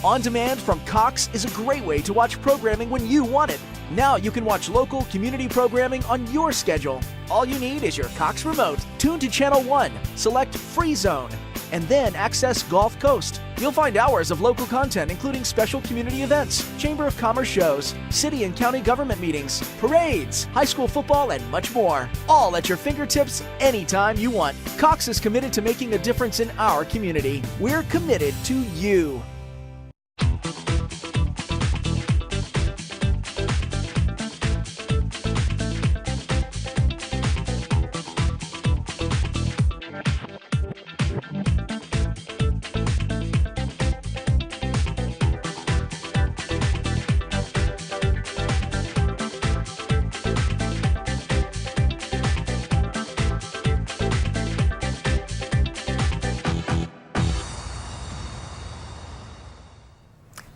On Demand from Cox is a great way to watch programming when you want it. Now you can watch local community programming on your schedule. All you need is your Cox remote. Tune to Channel 1, select Free Zone, and then access Gulf Coast. You'll find hours of local content, including special community events, Chamber of Commerce shows, city and county government meetings, parades, high school football, and much more. All at your fingertips anytime you want. Cox is committed to making a difference in our community. We're committed to you.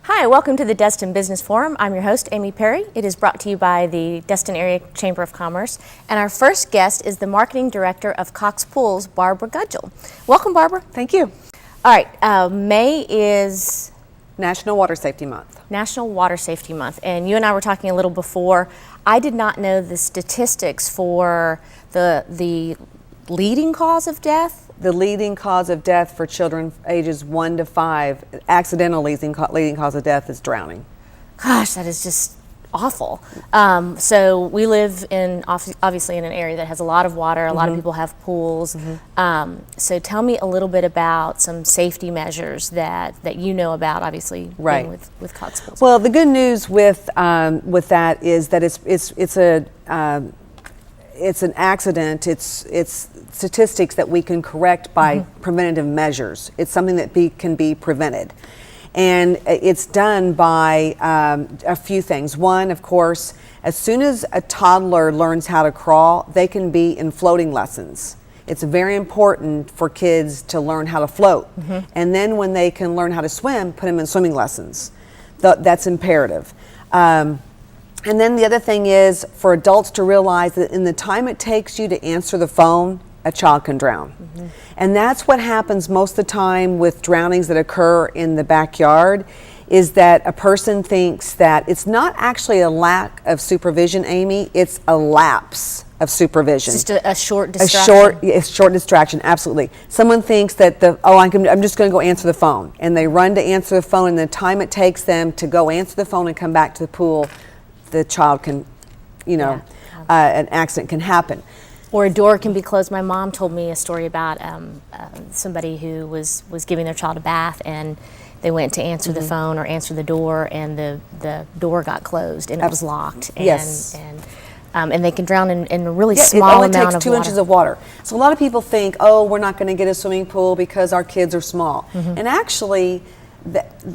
Hi, welcome to the Destin Business Forum. I'm your host, Amy Perry. It is brought to you by the Destin Area Chamber of Commerce. And our first guest is the Marketing Director of Cox Pools, Barbara Gudgel. Welcome, Barbara. Thank you. All right, May is National Water Safety Month. National Water Safety Month. And you and I were talking a little before. I did not know the statistics for the leading cause of death. The leading cause of death for children ages 1 to 5, accidental leading cause of death is drowning. Gosh, that is just awful. So we live in obviously in an area that has a lot of water. A lot of people have pools. So tell me a little bit about some safety measures that you know about. Obviously, being with Cox Pools. Well, the good news with that is that it's an accident. It's statistics that we can correct by preventative measures. It's something that can be prevented. And it's done by a few things. One, of course, as soon as a toddler learns how to crawl, they can be in floating lessons. It's very important for kids to learn how to float. And then when they can learn how to swim, put them in swimming lessons. That's imperative. And then the other thing is for adults to realize that in the time it takes you to answer the phone, a child can drown. And that's what happens most of the time with drownings that occur in the backyard, is that a person thinks that it's not actually a lack of supervision, Amy, it's a lapse of supervision. It's just a short distraction. A short distraction, absolutely. Someone thinks that I'm just going to go answer the phone, and they run to answer the phone, and the time it takes them to go answer the phone and come back to the pool, the child can, an accident can happen. Or a door can be closed. My mom told me a story about somebody who was giving their child a bath, and they went to answer the phone or answer the door, and the door got closed and it was locked. And they can drown in a really small amount of water. It only takes 2 inches of water. So a lot of people think, we're not going to get a swimming pool because our kids are small. And actually,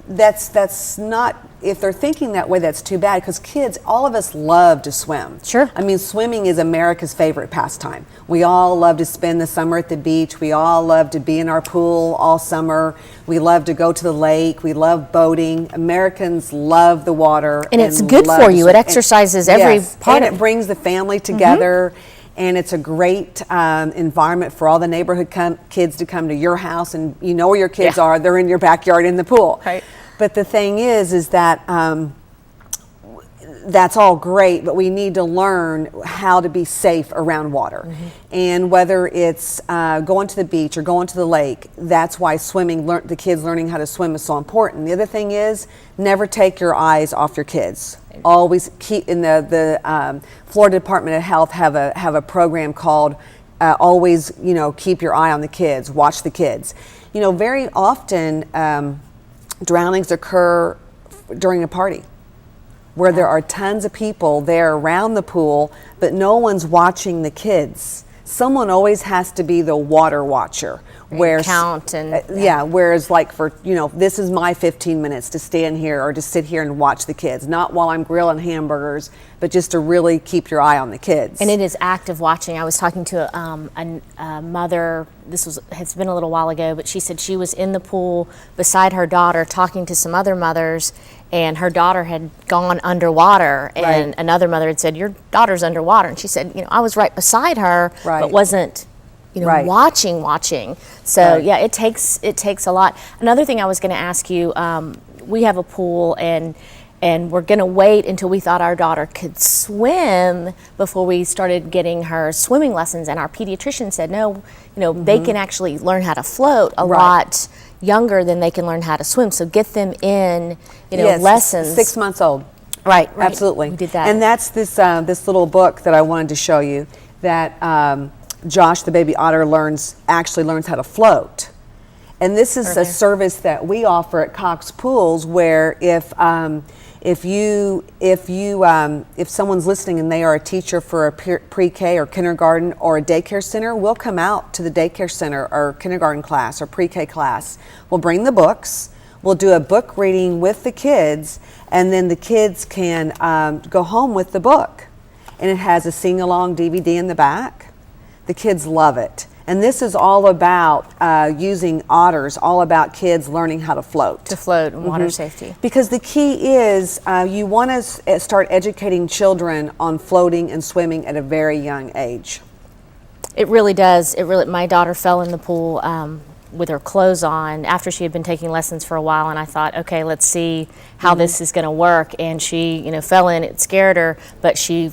that's not, if they're thinking that way, that's too bad, because kids, all of us love to swim. Sure. I mean, swimming is America's favorite pastime. We all love to spend the summer at the beach. We all love to be in our pool all summer. We love to go to the lake. We love boating. Americans love the water. And it's good for you. It exercises every part. And it brings the family together. And it's a great environment for all the neighborhood kids to come to your house, and you know where your kids are. They're in your backyard in the pool. Right. But the thing is that that's all great, but we need to learn how to be safe around water. And whether it's going to the beach or going to the lake, that's why swimming, the kids learning how to swim is so important. The other thing is, never take your eyes off your kids. Always keep, in the Florida Department of Health have a program called always, keep your eye on the kids, watch the kids. Very often drownings occur during a party where there are tons of people there around the pool, but no one's watching the kids. Someone always has to be the water watcher. Count and whereas like for this is my 15 minutes to stand here or to sit here and watch the kids, not while I'm grilling hamburgers, but just to really keep your eye on the kids. And it is active watching. I was talking to a mother. It's been a little while ago, but she said she was in the pool beside her daughter talking to some other mothers, and her daughter had gone underwater, and another mother had said, "Your daughter's underwater," and she said, I was right beside her, but wasn't watching. So it takes a lot. Another thing I was going to ask you, we have a pool, and we're going to wait until we thought our daughter could swim before we started getting her swimming lessons. And our pediatrician said, no, they can actually learn how to float a lot younger than they can learn how to swim. So get them in, lessons. 6 months old. Right. Absolutely. We did that. And that's this little book that I wanted to show you that Josh, the baby otter, actually learns how to float. And this is a service that we offer at Cox Pools, where if someone's listening and they are a teacher for a pre-K or kindergarten or a daycare center, we'll come out to the daycare center or kindergarten class or pre-K class. We'll bring the books. We'll do a book reading with the kids, and then the kids can go home with the book. And it has a sing-along DVD in the back. The kids love it. And this is all about using otters, all about kids learning how to float. To float and water safety. Because the key is you want to start educating children on floating and swimming at a very young age. It really does. My daughter fell in the pool with her clothes on after she had been taking lessons for a while, and I thought, okay, let's see how this is going to work. And she, fell in. It scared her, but she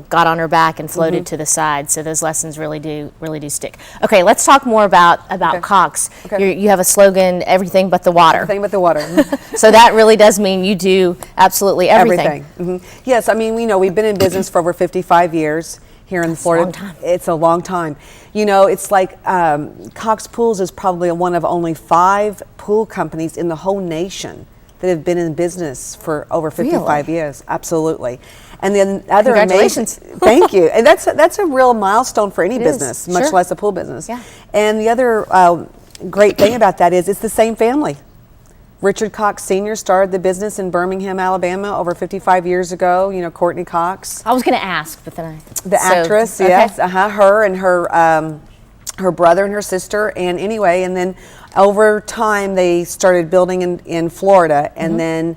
got on her back and floated to the side. So those lessons really do stick. Okay, let's talk more about Cox. You have a slogan, everything but the water. Everything but the water. So that really does mean you do absolutely everything. Yes, I mean, we've been in business for over 55 years here in Florida. That's a long time. It's a long time. It's like Cox Pools is probably one of only 5 pool companies in the whole nation that have been in business for over 55 years. Absolutely. And then other Congratulations. Thank you. And that's a real milestone for any business, much less a pool business. Yeah. And the other great thing about that is it's the same family. Richard Cox Sr. started the business in Birmingham, Alabama over 55 years ago. Courtney Cox. I was going to ask, but then actress, yes. Her and her brother and her sister. And anyway, and then over time they started building in Florida. And then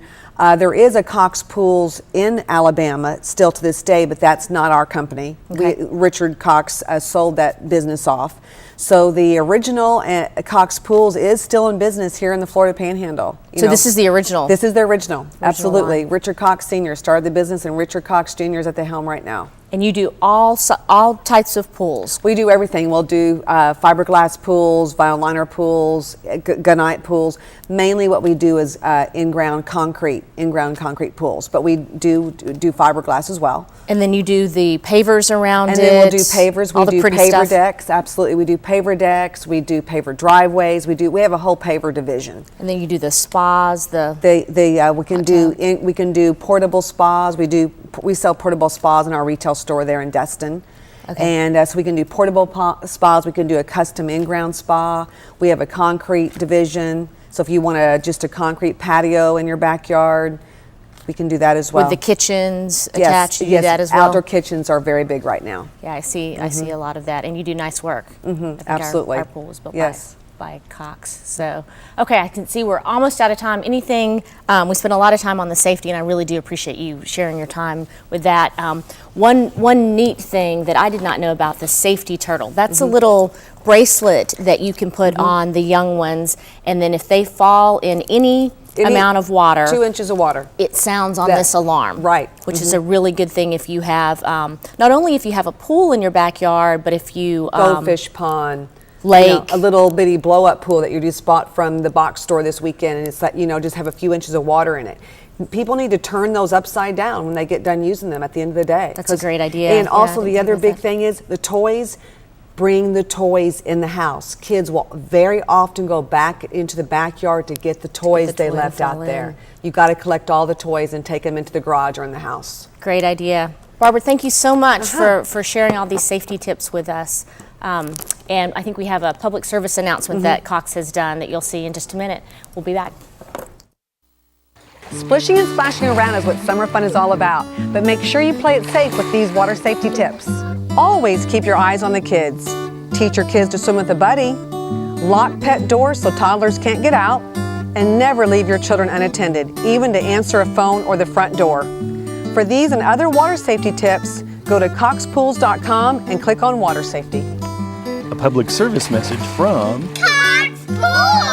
there is a Cox Pools in Alabama still to this day, but that's not our company. Richard Cox sold that business off. So the original Cox Pools is still in business here in the Florida Panhandle. So this is the original? This is the original, absolutely. Line. Richard Cox Sr. started the business, and Richard Cox Jr. is at the helm right now. And you do all types of pools? We do everything. We'll do fiberglass pools, vinyl liner pools, gunite pools. Mainly what we do is in-ground concrete pools, but we do fiberglass as well. And then you do the pavers around and it? And then we'll do pavers. We do paver decks, absolutely. We do paver decks. We do paver driveways. We have a whole paver division. And then you do the spas, we can do portable spas. We sell portable spas in our retail store there in Destin. And so we can do portable spas. We can do a custom in-ground spa. We have a concrete division. So if you want just a concrete patio in your backyard, we can do that as well. With the kitchens attached, you do that as well? Outdoor kitchens are very big right now. Yeah, I see a lot of that. And you do nice work. Absolutely. Our pool was built by Cox. So, okay, I can see we're almost out of time. Anything, we spent a lot of time on the safety, and I really do appreciate you sharing your time with that. One neat thing that I did not know about, the safety turtle. That's a little bracelet that you can put on the young ones, and then if they fall in any amount of water, 2 inches of water, it sounds on this alarm, which is a really good thing if you have not only if you have a pool in your backyard, but if you goldfish pond, lake, a little bitty blow-up pool that you just bought from the box store this weekend, and it's like just have a few inches of water in it. People need to turn those upside down when they get done using them at the end of the day. That's a great idea. And also the other big thing is the toys. Bring the toys in the house. Kids will very often go back into the backyard to get the toys they left out there. You got to collect all the toys and take them into the garage or in the house. Great idea. Barbara, thank you so much for sharing all these safety tips with us. And I think we have a public service announcement that Cox has done that you'll see in just a minute. We'll be back. Splishing and splashing around is what summer fun is all about, but make sure you play it safe with these water safety tips. Always keep your eyes on the kids. Teach your kids to swim with a buddy. Lock pet doors so toddlers can't get out. And never leave your children unattended, even to answer a phone or the front door. For these and other water safety tips, go to coxpools.com and click on water safety. A public service message from Cox Pools!